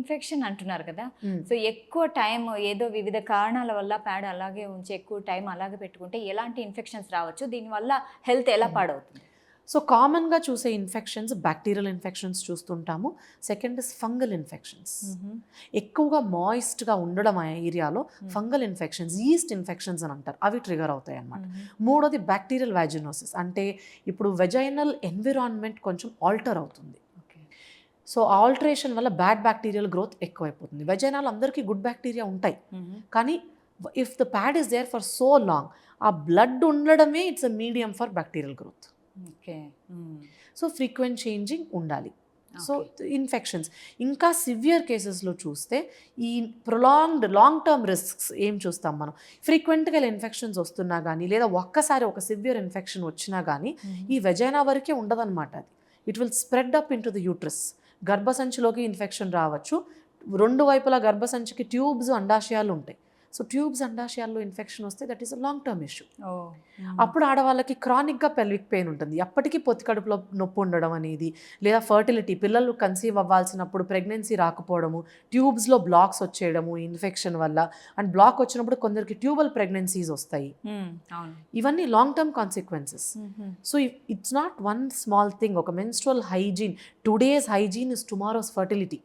Infection అంటున్నారు కదా, so ఎక్కువ టైం ఏదో వివిధ కారణాల వల్ల ప్యాడ్ అలాగే ఉంచి ఎక్కువ టైం అలాగే పెట్టుకుంటే ఎలాంటి ఇన్ఫెక్షన్స్ రావచ్చు, దీనివల్ల హెల్త్ ఎలా పాడవుతుంది? సో కామన్గా చూసే ఇన్ఫెక్షన్స్ బ్యాక్టీరియల్ ఇన్ఫెక్షన్స్ చూస్తుంటాము. Second is fungal infections. ఎక్కువగా మాయిస్ట్గా ఉండడం ఆ ఏరియాలో ఫంగల్ ఇన్ఫెక్షన్స్, ఈస్ట్ ఇన్ఫెక్షన్స్ అని అంటారు, అవి ట్రిగర్ అవుతాయి అన్నమాట. మూడోది బ్యాక్టీరియల్ వ్యాజినోసిస్, అంటే ఇప్పుడు వెజైనల్ ఎన్విరాన్మెంట్ కొంచెం ఆల్టర్ అవుతుంది. సో ఆల్టరేషన్ వల్ల బ్యాడ్ బ్యాక్టీరియల్ గ్రోత్ ఎక్కువైపోతుంది. వెజైనాలు అందరికీ గుడ్ బ్యాక్టీరియా ఉంటాయి, కానీ if the pad is there for so long, ఆ బ్లడ్ ఉండడమే it's a medium for bacterial growth. Okay. So frequent changing ఉండాలి. సో ఇన్ఫెక్షన్స్ ఇంకా సివియర్ కేసెస్లో చూస్తే ఈ ప్రొలాంగ్డ్ లాంగ్ టర్మ్ రిస్క్స్ ఏం చూస్తాం మనం, ఫ్రీక్వెంట్గా ఇన్ఫెక్షన్స్ వస్తున్నా కానీ లేదా ఒక్కసారి ఒక సివియర్ ఇన్ఫెక్షన్ వచ్చినా కానీ ఈ వెజైనా వరకే ఉండదన్నమాట. అది it will spread up into the uterus. గర్భసంచిలోకి ఇన్ఫెక్షన్ రావచ్చు. రెండు వైపులా గర్భసంచికి ట్యూబ్స్, అండాశయాలు ఉంటాయి. సో ట్యూబ్స్, అండాశయాల్లో ఇన్ఫెక్షన్ వస్తే that is a long term issue. అప్పుడు ఆడవాళ్ళకి క్రానిక్గా పెల్విక్ పెయిన్ ఉంటుంది, ఎప్పటికీ పొత్తి కడుపులో నొప్పి ఉండడం అనేది, లేదా ఫర్టిలిటీ, పిల్లలు కన్సీవ్ అవ్వాల్సినప్పుడు ప్రెగ్నెన్సీ రాకపోవడము, ట్యూబ్స్లో బ్లాక్స్ వచ్చేయడము ఇన్ఫెక్షన్ వల్ల. అండ్ బ్లాక్ వచ్చినప్పుడు కొందరికి ట్యూబల్ ప్రెగ్నెన్సీస్ వస్తాయి. ఇవన్నీ long term consequences. So it's not one small thing. ఒక menstrual hygiene, today's hygiene is tomorrow's fertility.